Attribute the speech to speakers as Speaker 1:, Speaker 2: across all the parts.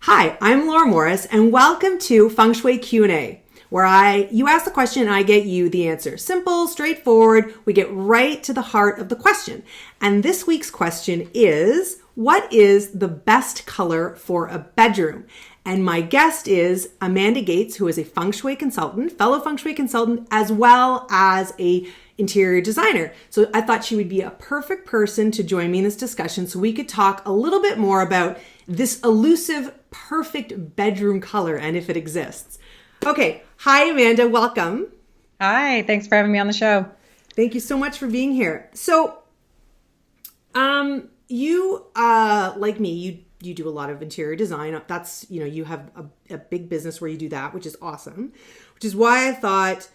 Speaker 1: Hi, I'm Laura Morris, and welcome to Feng Shui Q&A, where you ask the question and I get you the answer. Simple, straightforward, we get right to the heart of the question. And this week's question is, what is the best color for a bedroom? And my guest is Amanda Gates, who is a Feng Shui consultant, fellow Feng Shui consultant, as well as a interior designer. So I thought she would be a perfect person to join me in this discussion so we could talk a little bit more about this elusive, perfect bedroom color and if it exists. Okay. Hi, Amanda. Welcome.
Speaker 2: Hi. Thanks for having me on the show.
Speaker 1: Thank you so much for being here. So, you, like me, you do a lot of interior design. That's, you have a big business where you do that, which is awesome, which is why I thought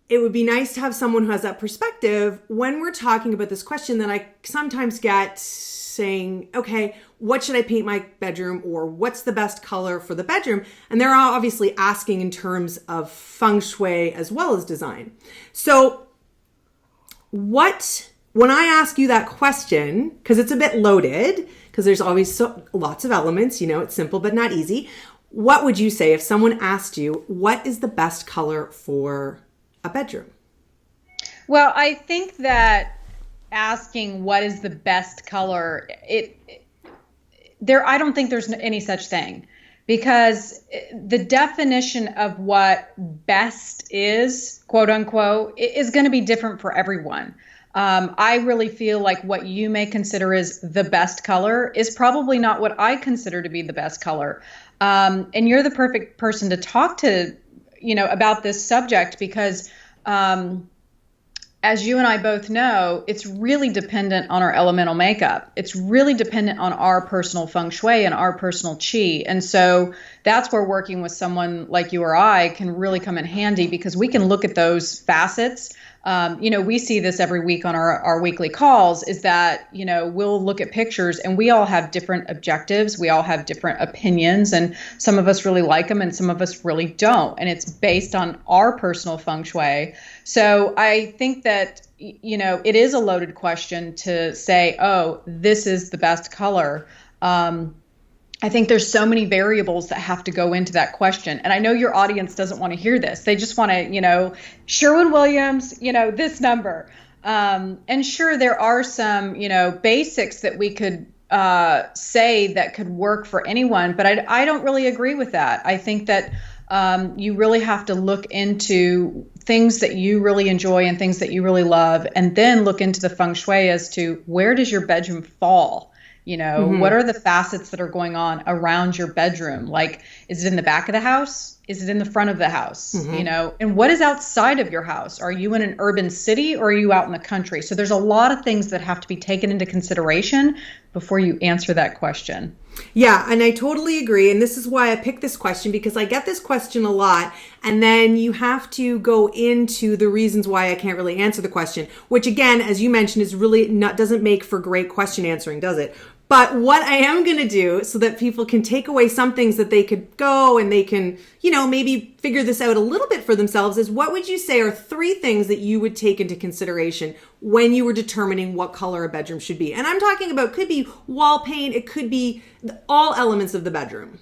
Speaker 1: it would be nice to have someone who has that perspective when we're talking about this question that I sometimes get saying, okay, what should I paint my bedroom, or what's the best color for the bedroom? And they're all obviously asking in terms of Feng Shui as well as design. So when I ask you that question, because it's a bit loaded, because there's always lots of elements, it's simple but not easy. What would you say if someone asked you, what is the best color for a bedroom?
Speaker 2: Well, I think that asking what is the best color, I don't think there's any such thing, because the definition of what best is, quote unquote, is going to be different for everyone. I really feel like what you may consider is the best color is probably not what I consider to be the best color. And you're the perfect person to talk to, about this subject, because as you and I both know, it's really dependent on our elemental makeup. It's really dependent on our personal Feng Shui and our personal Qi. And so that's where working with someone like you or I can really come in handy, because we can look at those facets. We see this every week on our weekly calls, is that, we'll look at pictures and we all have different objectives. We all have different opinions, and some of us really like them and some of us really don't. And it's based on our personal Feng Shui. So I think that, it is a loaded question to say, oh, this is the best color. I think there's so many variables that have to go into that question. And I know your audience doesn't want to hear this. They just want to, Sherwin-Williams, this number. And sure, there are some, basics that we could say that could work for anyone, but I don't really agree with that. I think that you really have to look into things that you really enjoy and things that you really love, and then look into the Feng Shui as to where does your bedroom fall? What are the facets that are going on around your bedroom? Like, is it in the back of the house? Is it in the front of the house? And what is outside of your house? Are you in an urban city or are you out in the country? So there's a lot of things that have to be taken into consideration before you answer that question.
Speaker 1: Yeah, and I totally agree. And this is why I picked this question, because I get this question a lot. And then you have to go into the reasons why I can't really answer the question, which again, as you mentioned, is really doesn't make for great question answering, does it? But what I am going to do so that people can take away some things that they could go and they can, maybe figure this out a little bit for themselves is, what would you say are 3 things that you would take into consideration when you were determining what color a bedroom should be? And I'm talking about, could be wall paint, it could be all elements of the bedroom.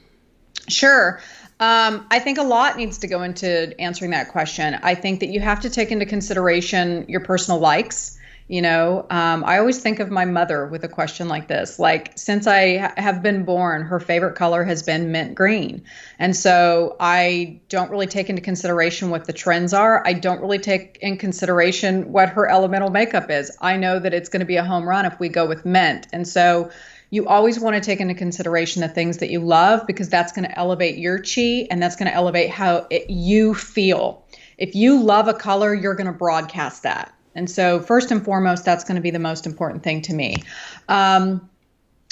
Speaker 2: Sure. I think a lot needs to go into answering that question. I think that you have to take into consideration your personal likes. I always think of my mother with a question like this. Like, since I have been born, her favorite color has been mint green. And so I don't really take into consideration what the trends are. I don't really take in consideration what her elemental makeup is. I know that it's going to be a home run if we go with mint. And so you always want to take into consideration the things that you love, because that's going to elevate your Qi and that's going to elevate how you feel. If you love a color, you're going to broadcast that. And so first and foremost, that's going to be the most important thing to me, and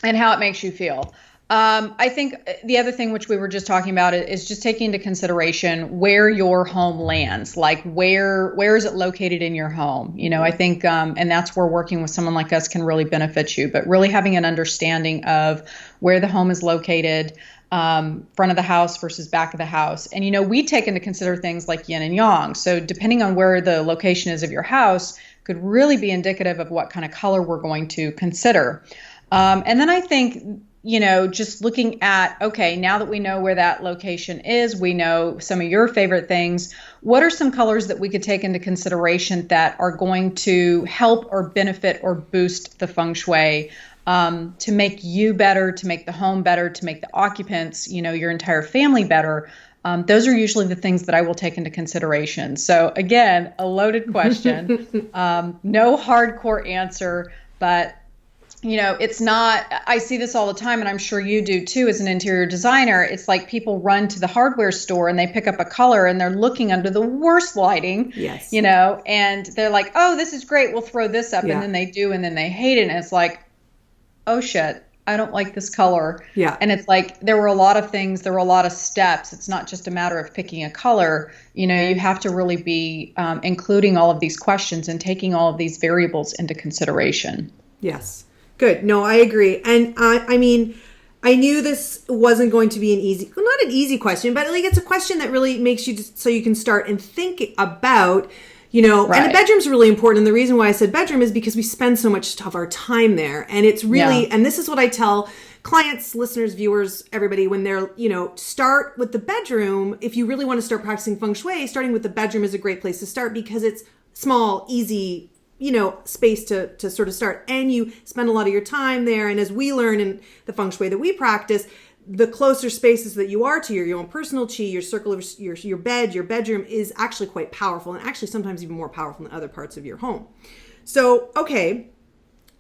Speaker 2: how it makes you feel. I think the other thing, which we were just talking about, is just taking into consideration where your home lands. Like, where is it located in your home? I think, and that's where working with someone like us can really benefit you, but really having an understanding of where the home is located, front of the house versus back of the house. And, we take into consider things like yin and yang. So depending on where the location is of your house could really be indicative of what kind of color we're going to consider. And then I think just looking at, okay, now that we know where that location is, we know some of your favorite things. What are some colors that we could take into consideration that are going to help or benefit or boost the feng shui, to make you better, to make the home better, to make the occupants, your entire family better? Those are usually the things that I will take into consideration. So again, a loaded question, no hardcore answer, but it's not, I see this all the time, and I'm sure you do too as an interior designer. It's like people run to the hardware store and they pick up a color and they're looking under the worst lighting,
Speaker 1: yes,
Speaker 2: and they're like, oh, this is great, we'll throw this up.
Speaker 1: Yeah.
Speaker 2: And then they do, and then they hate it. And it's like, oh shit, I don't like this color.
Speaker 1: Yeah.
Speaker 2: And it's like, there were a lot of things, there were a lot of steps. It's not just a matter of picking a color. You have to really be including all of these questions and taking all of these variables into consideration.
Speaker 1: Yes. Good. No, I agree. And I knew this wasn't going to be not an easy question, but like it's a question that really makes you so you can start and think about, right. And the bedroom's really important. And the reason why I said bedroom is because we spend so much of our time there. And it's really, and this is what I tell clients, listeners, viewers, everybody, when they're, start with the bedroom. If you really want to start practicing feng shui, starting with the bedroom is a great place to start because it's small, easy, space to sort of start, and you spend a lot of your time there. And as we learn in the feng shui that we practice, the closer spaces that you are to your own personal chi, your circle of your bed, your bedroom is actually quite powerful, and actually sometimes even more powerful than other parts of your home. So, okay.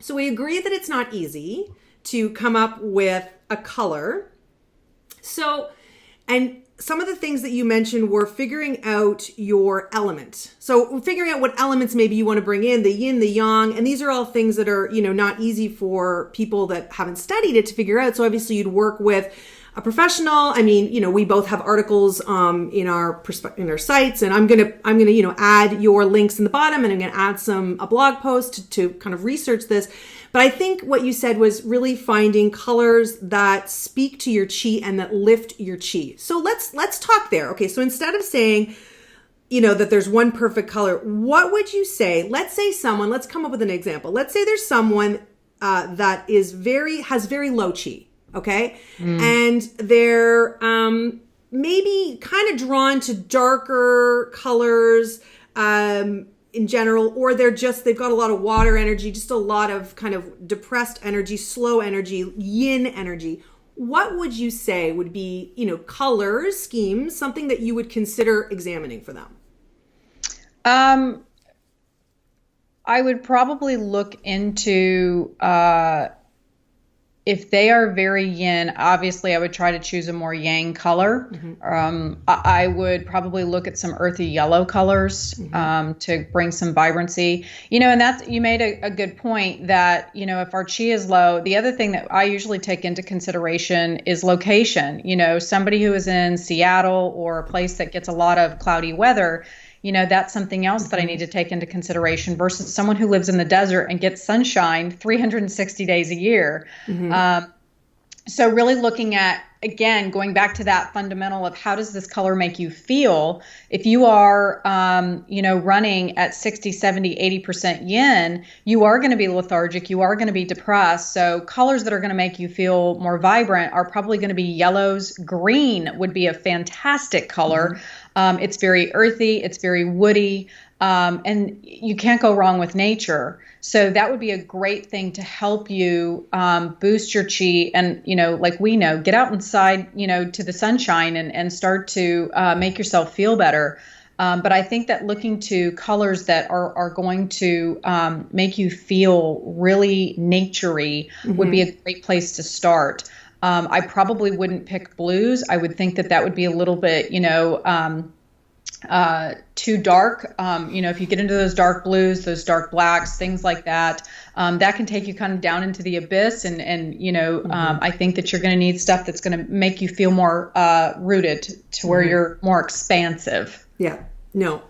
Speaker 1: So we agree that it's not easy to come up with a color. So, and some of the things that you mentioned were figuring out your element. So figuring out what elements maybe you want to bring in, the yin, the yang, and these are all things that are, not easy for people that haven't studied it to figure out. So obviously you'd work with a professional. We both have articles in our sites, and I'm gonna add your links in the bottom, and I'm gonna add a blog post to kind of research this. But I think what you said was really finding colors that speak to your chi and that lift your chi. So let's talk there. Okay, so instead of saying, that there's one perfect color, what would you say? Let's come up with an example. Let's say there's someone that has very low chi, okay? And they're maybe kind of drawn to darker colors, in general, or they've got a lot of water energy, just a lot of kind of depressed energy, slow energy, yin energy. What would you say would be, colors, schemes, something that you would consider examining for them?
Speaker 2: I would probably look into, if they are very yin, obviously I would try to choose a more yang color. Mm-hmm. I would probably look at some earthy yellow colors, to bring some vibrancy. And you made a good point that, if our chi is low, the other thing that I usually take into consideration is location. Somebody who is in Seattle or a place that gets a lot of cloudy weather, that's something else that I need to take into consideration versus someone who lives in the desert and gets sunshine 360 days a year. Mm-hmm. So really looking at, again, going back to that fundamental of how does this color make you feel? If you are, running at 60, 70, 80% yin, you are going to be lethargic. You are going to be depressed. So colors that are going to make you feel more vibrant are probably going to be yellows. Green would be a fantastic color. Mm-hmm. It's very earthy, it's very woody, and you can't go wrong with nature. So that would be a great thing to help you boost your chi and, like we know, get out inside, to the sunshine and start to make yourself feel better. But I think that looking to colors that are going to make you feel really naturey would be a great place to start. I probably wouldn't pick blues. I would think that would be a little bit, too dark. If you get into those dark blues, those dark blacks, things like that, that can take you kind of down into the abyss. And I think that you're going to need stuff that's going to make you feel more rooted to where you're more expansive.
Speaker 1: Yeah, no,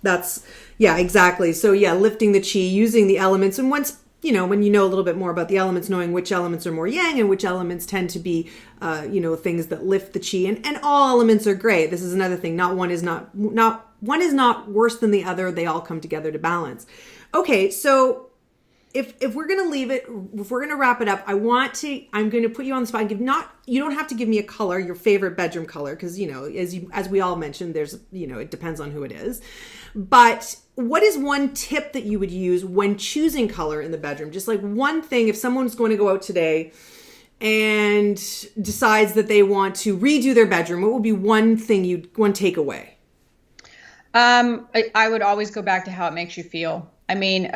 Speaker 1: exactly. So lifting the chi, using the elements. And once, when you know a little bit more about the elements, knowing which elements are more yang and which elements tend to be, things that lift the chi, and all elements are great. This is another thing. Not one is not worse than the other. They all come together to balance. Okay. So if we're going to leave it, if we're going to wrap it up, I'm going to put you on the spot and you don't have to give me a color, your favorite bedroom color. Cause as we all mentioned, there's, it depends on who it is, but what is one tip that you would use when choosing color in the bedroom? Just like one thing, if someone's going to go out today and decides that they want to redo their bedroom, what would be one takeaway?
Speaker 2: I would always go back to how it makes you feel. I mean,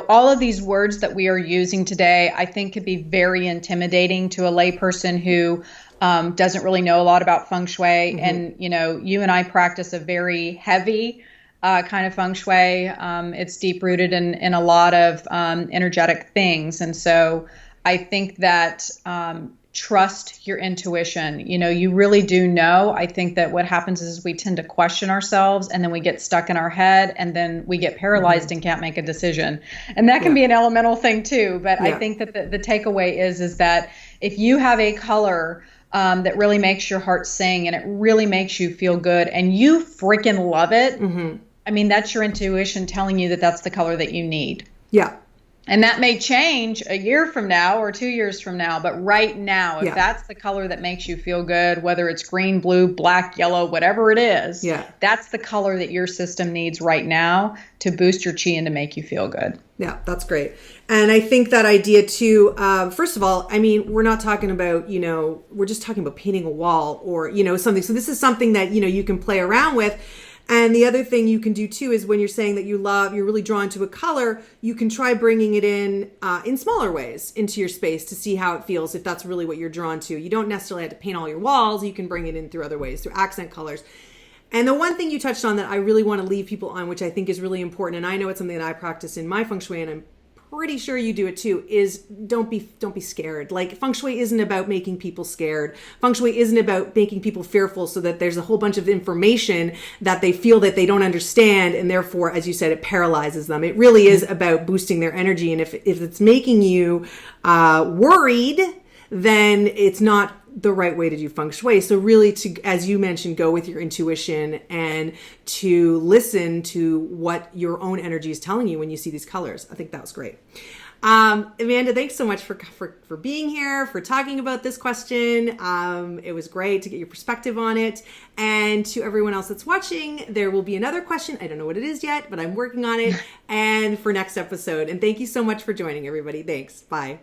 Speaker 2: all of these words that we are using today, I think could be very intimidating to a layperson who doesn't really know a lot about Feng Shui. Mm-hmm. And, you and I practice a very heavy kind of Feng Shui. It's deep rooted in a lot of energetic things. And so I think that trust your intuition. You really do know. I think that what happens is we tend to question ourselves, and then we get stuck in our head, and then we get paralyzed mm-hmm. and can't make a decision. And that can be an elemental thing too. But I think that the takeaway is that if you have a color that really makes your heart sing and it really makes you feel good and you freaking love it, mm-hmm. I mean, that's your intuition telling you that that's the color that you need.
Speaker 1: Yeah.
Speaker 2: And that may change a year from now or 2 years from now. But right now, if that's the color that makes you feel good, whether it's green, blue, black, yellow, whatever it is, that's the color that your system needs right now to boost your chi and to make you feel good.
Speaker 1: Yeah, that's great. And I think that idea too, first of all, I mean, we're not talking about, we're just talking about painting a wall or, something. So this is something that, you can play around with. And the other thing you can do too is when you're saying that you're really drawn to a color, you can try bringing it in smaller ways into your space to see how it feels, if that's really what you're drawn to. You don't necessarily have to paint all your walls. You can bring it in through other ways, through accent colors. And the one thing you touched on that I really want to leave people on, which I think is really important, and I know it's something that I practice in my Feng Shui, and I'm pretty sure you do it too, is don't be scared. Like, Feng Shui isn't about making people scared. Feng Shui isn't about making people fearful so that there's a whole bunch of information that they feel that they don't understand, and therefore, as you said, it paralyzes them. It really is about boosting their energy. And if it's making you worried, then it's not the right way to do Feng Shui. So really, to, as you mentioned, go with your intuition and to listen to what your own energy is telling you when you see these colors. I think that was great. Amanda, thanks so much for being here, for talking about this question. It was great to get your perspective on it. And to everyone else that's watching, there will be another question. I don't know what it is yet, but I'm working on it. And for next episode. And thank you so much for joining, everybody. Thanks. Bye.